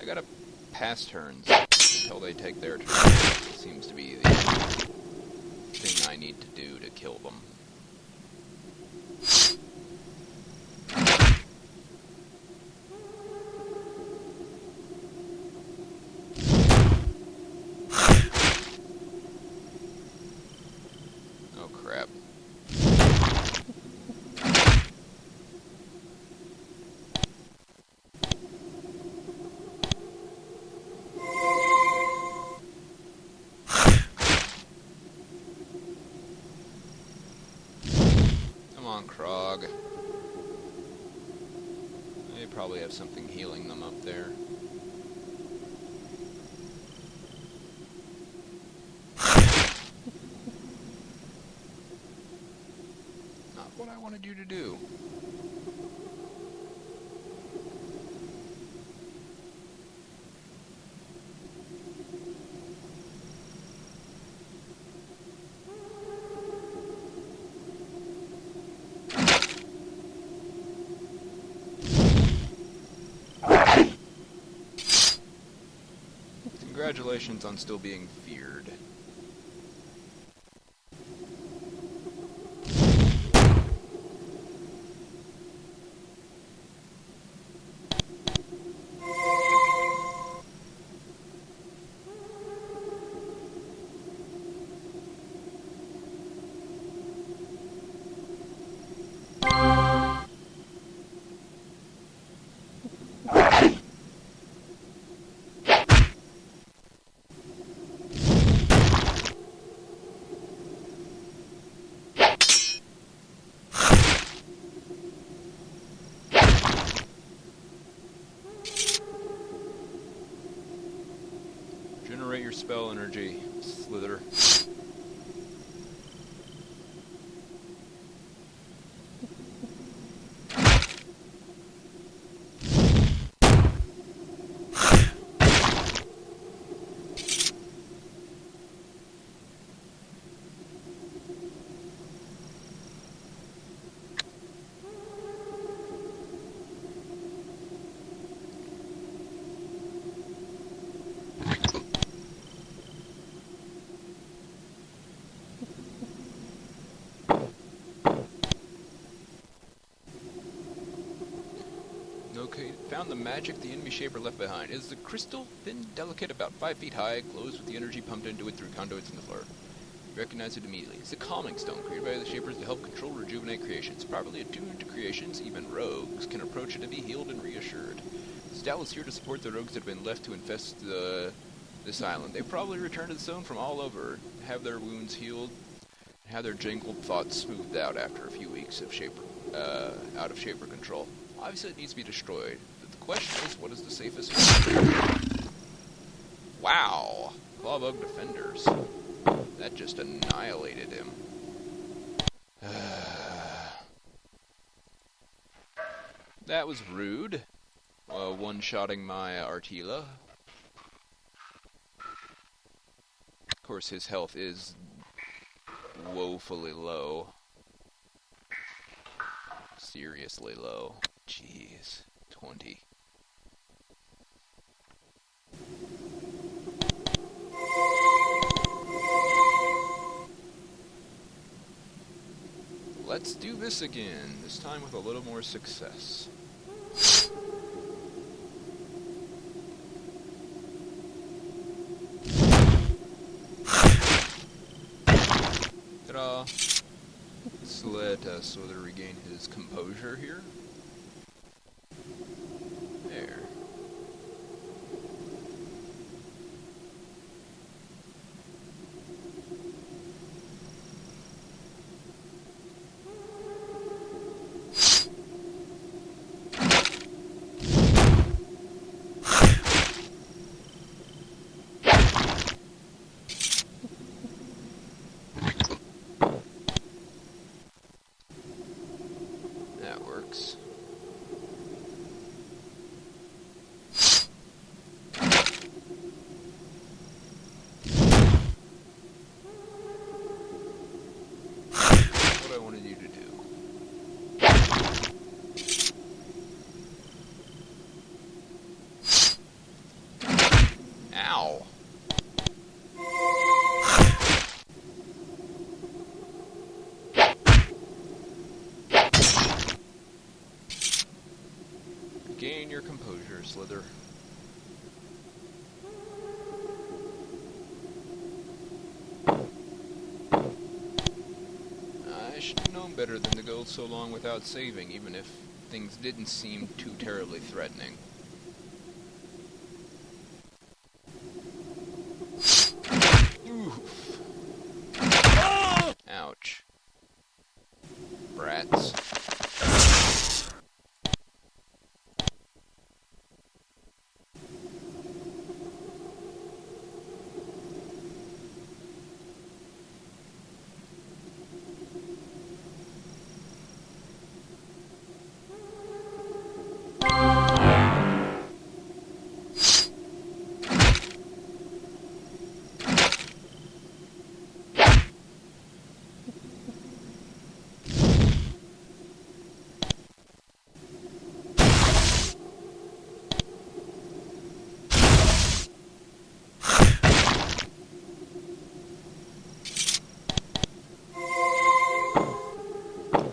I gotta pass turns until they take their turn. Seems to be the thing I need to do to kill them. Oh crap. Come on, Krog. They probably have something healing them up there. Not what I wanted you to do. Congratulations on still being feared. Generate your spell energy, Slither. Okay, found the magic the enemy shaper left behind. It is the crystal, thin, delicate, about 5 feet high, glows with the energy pumped into it through conduits in the floor. You recognize it immediately. It's a calming stone created by the shapers to help control and rejuvenate creations. Properly attuned to creations, even rogues can approach it to be healed and reassured. This Tao is here to support the rogues that have been left to infest this island. They probably returned to the zone from all over, have their wounds healed, and have their jangled thoughts smoothed out after a few weeks of out of shaper control. Obviously it needs to be destroyed, but the question is, what is the safest way? Wow! Clawbug defenders. That just annihilated him. That was rude. One-shotting my Artila. Of course, his health is woefully low. Seriously low. Jeez. 20. Let's do this again, this time with a little more success. Ta-da! Let's let Slither regain his composure here. There. That works. What I wanted you to do. Regain your composure, Slither. I should have known better than to go so long without saving, even if things didn't seem too terribly threatening. Oof. Ouch. Brats.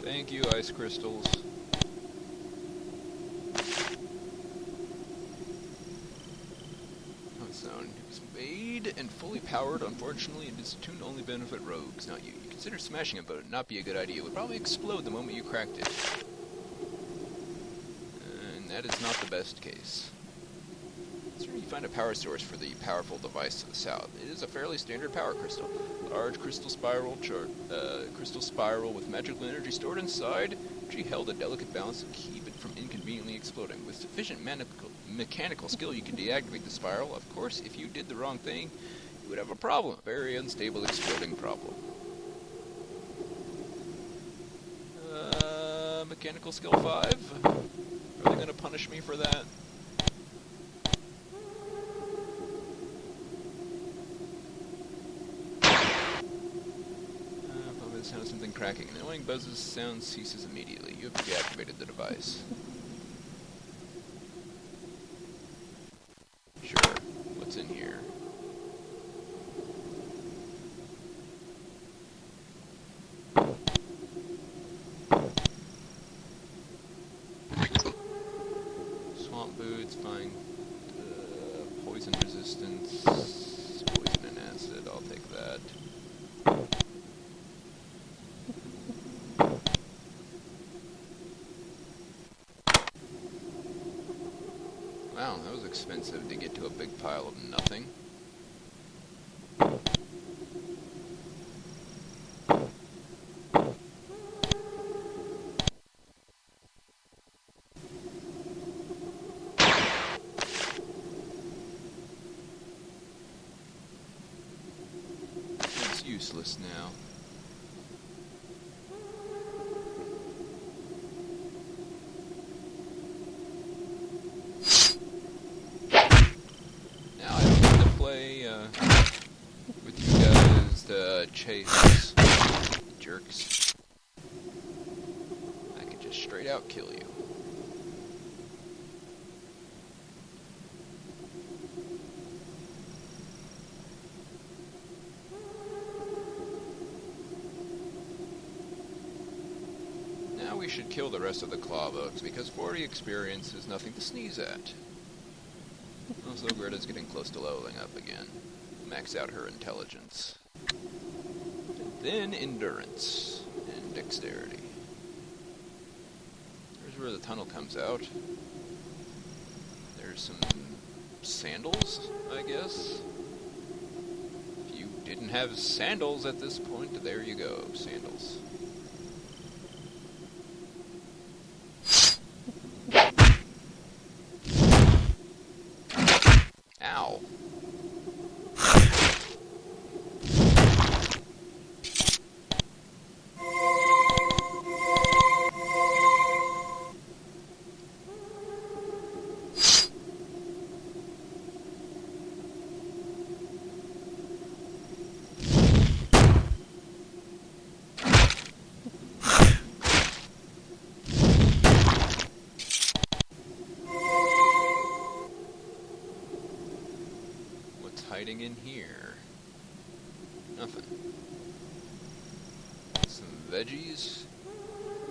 Thank you, ice crystals. Zone. It was made and fully powered. Unfortunately, it is tuned to only benefit rogues, not you. You consider smashing it, but it would not be a good idea. It would probably explode the moment you cracked it. And that is not the best case. Consider you find a power source for the powerful device to the south. It is a fairly standard power crystal. Large crystal spiral with magical energy stored inside. She held a delicate balance to keep it from inconveniently exploding. With sufficient mechanical skill, you can deactivate the spiral. Of course, if you did the wrong thing, you would have a problem. A very unstable exploding problem. Mechanical skill 5? Are they going to punish me for that? Probably the sound of something cracking. An annoying buzz's sound ceases immediately. You have deactivated the device. Sure. What's in here? Swamp boots, fine. Poison resistance. Poison and acid, I'll take that. Wow, that was expensive to get to a big pile of nothing. It's useless now. With you guys to chase jerks. I could just straight out kill you. Now we should kill the rest of the claw bugs, because 40 experience is nothing to sneeze at. Also, Greta's getting close to leveling up again. Max out her intelligence. And then endurance and dexterity. Here's where the tunnel comes out. There's some sandals, I guess. If you didn't have sandals at this point, there you go, sandals. Ow. Hiding in here? Nothing. Some veggies.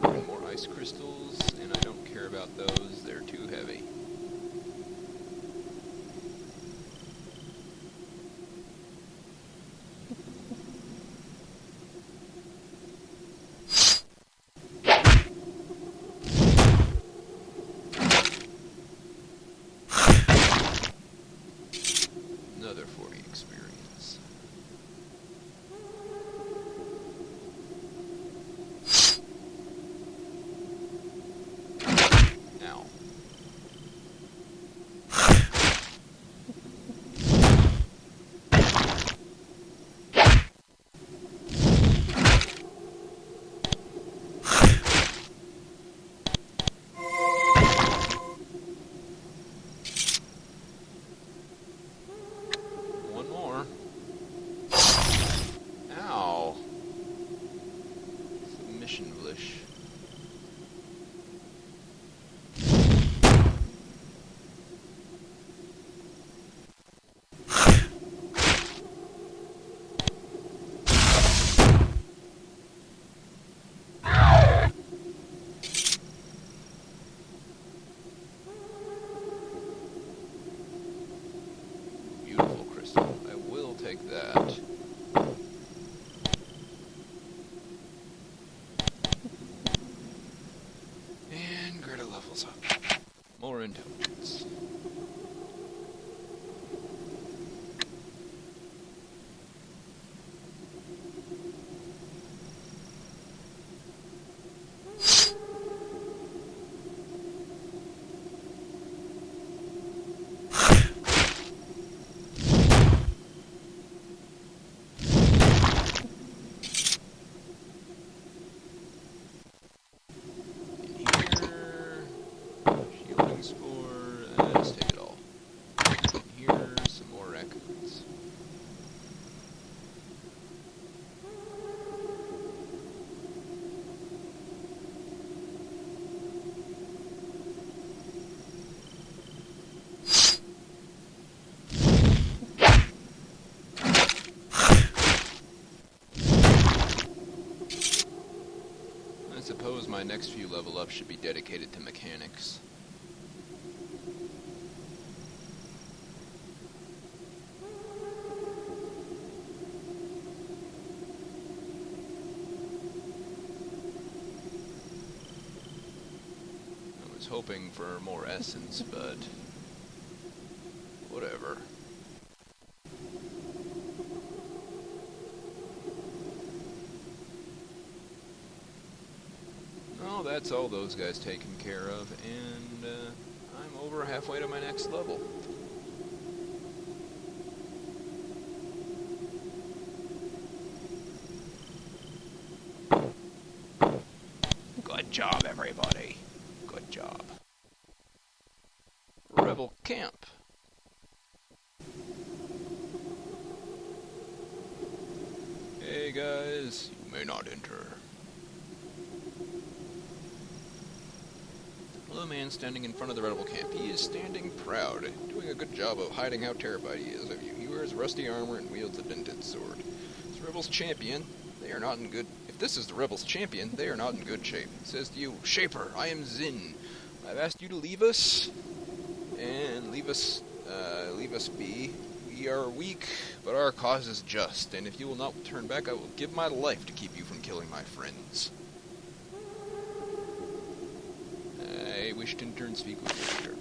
And more ice crystals, and I don't care about those, they're too heavy. Another 40 experience. Ow. One more. Ow. Submission blish. Beautiful crystal. I will take that. And Greta levels up. More intelligence. Let's take it all. Here's some more raccoons. I suppose my next few level ups should be dedicated to mechanics. Hoping for more essence, but whatever. Oh, that's all those guys taken care of, and I'm over halfway to my next level. Good job, everybody. Good job. Rebel camp. Hey guys, you may not enter. Hello, man standing in front of the rebel camp. He is standing proud, doing a good job of hiding how terrified he is of you. He wears rusty armor and wields a dented sword. It's the rebel's champion. They are not in good... If this is the rebel's champion, they are not in good shape. He says to you, Shaper, I am Zin. I've asked you to leave us, and leave us be. We are weak, but our cause is just, and if you will not turn back, I will give my life to keep you from killing my friends. I wish to in turn speak with you later,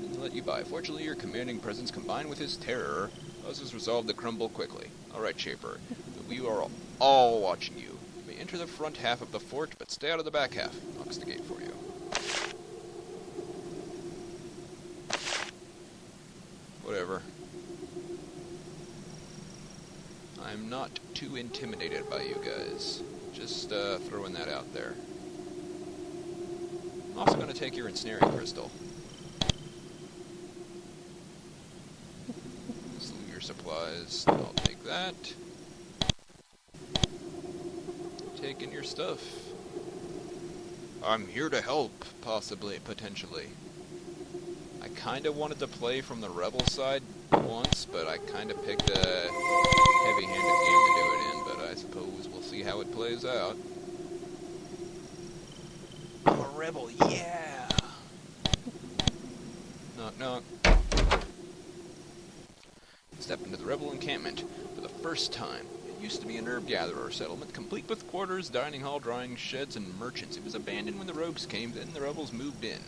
and let you by. Fortunately, your commanding presence combined with his terror causes resolve to crumble quickly. Alright, Shaper, we are all watching you. You may enter the front half of the fort, but stay out of the back half. Locks the gate for you. Whatever. I'm not too intimidated by you guys. Just throwing that out there. I'm also going to take your ensnaring crystal. Slew your supplies. I'll take that. Taking your stuff. I'm here to help, possibly, potentially. I kind of wanted to play from the rebel side once, but I kind of picked a heavy-handed game to do it in, but I suppose we'll see how it plays out. I'm a rebel, yeah! Knock, knock. Step into the rebel encampment for the first time. It used to be an herb gatherer settlement, complete with quarters, dining hall, drying sheds, and merchants. It was abandoned when the rogues came, then the rebels moved in.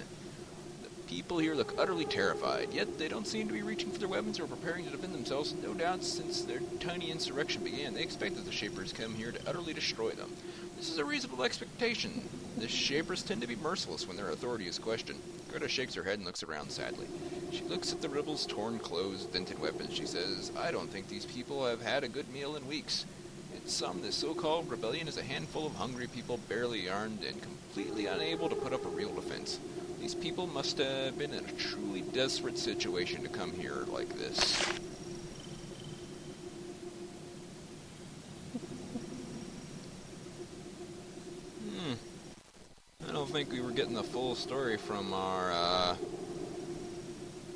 The people here look utterly terrified, yet they don't seem to be reaching for their weapons or preparing to defend themselves. No doubt since their tiny insurrection began, they expected the Shapers come here to utterly destroy them. This is a reasonable expectation. The Shapers tend to be merciless when their authority is questioned. Greta shakes her head and looks around sadly. She looks at the rebels' torn clothes, dented weapons. She says, I don't think these people have had a good meal in weeks. In sum, this so-called rebellion is a handful of hungry people barely armed and completely unable to put up a real defense. These people must have been in a truly desperate situation to come here like this. I don't think we were getting the full story from our,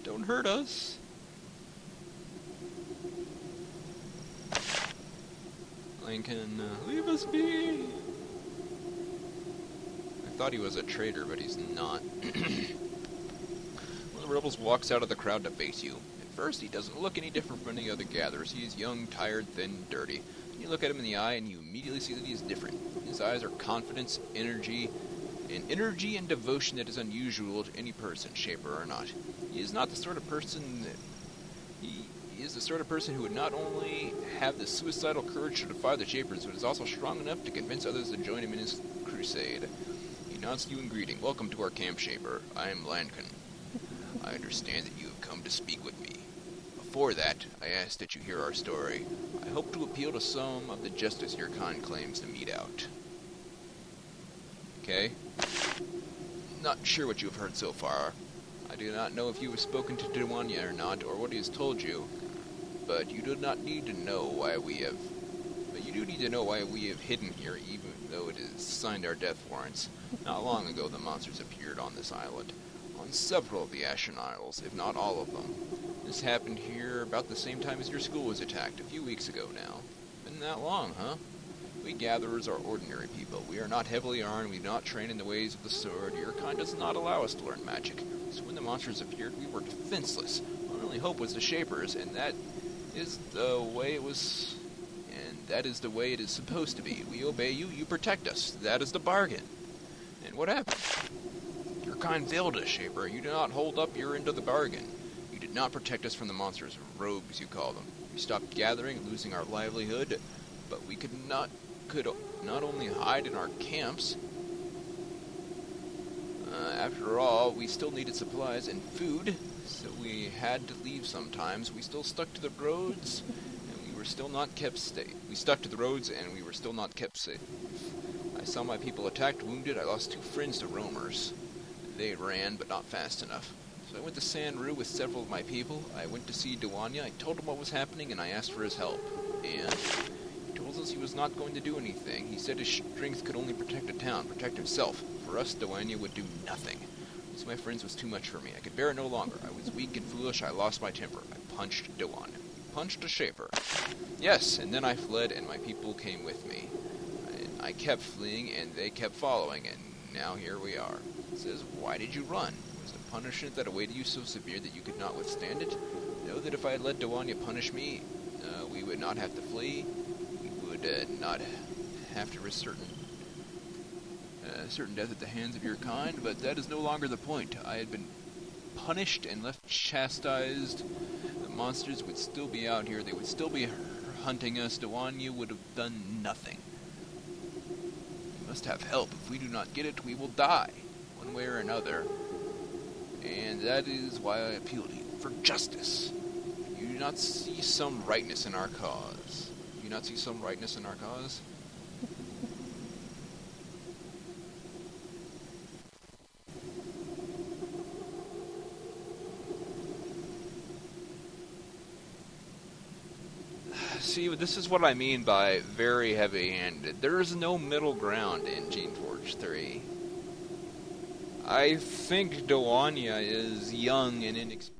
Don't hurt us. Lincoln, leave us be. I thought he was a traitor, but he's not. One of the rebels walks out of the crowd to face you. At first, he doesn't look any different from any other gatherers. He is young, tired, thin, dirty. You look at him in the eye, and you immediately see that he is different. His eyes are confidence, energy and devotion that is unusual to any person, Shaper or not. He is not the sort of person that... He is the sort of person who would not only have the suicidal courage to defy the Shapers, but is also strong enough to convince others to join him in his crusade. He nods to you in greeting. Welcome to our camp, Shaper. I am Lankin. I understand that you have come to speak with me. Before that, I ask that you hear our story. I hope to appeal to some of the justice your kind claims to mete out. Okay? Not sure what you have heard so far. I do not know if you have spoken to Dewanya or not, or what he has told you, but you do not need to know why we have... But you do need to know why we have hidden here, even though it has signed our death warrants. Not long ago, the monsters appeared on this island. On several of the Ashen Isles, if not all of them. This happened here about the same time as your school was attacked, a few weeks ago now. Been that long, huh? We gatherers are ordinary people. We are not heavily armed, we do not train in the ways of the sword. Your kind does not allow us to learn magic. So when the monsters appeared, we were defenseless. Our only hope was the Shapers, and that is the way it was... And that is the way it is supposed to be. We obey you, you protect us. That is the bargain. And what happened? Your kind failed us, Shaper. You did not hold up your end of the bargain. You did not protect us from the monsters, rogues you call them. We stopped gathering, losing our livelihood, but we could not only hide in our camps. After all, we still needed supplies and food, so we had to leave sometimes. We still stuck to the roads, and we were still not kept safe. We stuck to the roads, and we were still not kept safe. I saw my people attacked, wounded. I lost 2 friends to roamers. They ran, but not fast enough. So I went to Sanru with several of my people. I went to see Dewanya. I told him what was happening, and I asked for his help. And he told us he was not going to do anything. He said his strength could only protect a town, protect himself. For us, Dewanya would do nothing. Losing my friends was too much for me. I could bear it no longer. I was weak and foolish. I lost my temper. I punched Dewanya. Punched a Shaper. Yes, and then I fled, and my people came with me. I kept fleeing, and they kept following, and now here we are. It says, why did you run? Was the punishment that awaited you so severe that you could not withstand it? Know that if I had let Dewanya punish me, we would not have to flee. We would not have to risk certain death at the hands of your kind, but that is no longer the point. I had been punished and left chastised. The monsters would still be out here. They would still be hunting us. Dewanya would have done nothing. We must have help. If we do not get it, we will die, one way or another. And that is why I appeal to you, for justice. You do not see some rightness in our cause. Do you not see some rightness in our cause? See, this is what I mean by very heavy-handed. There is no middle ground in Geneforge 3. I think Dewanya is young and inexperienced.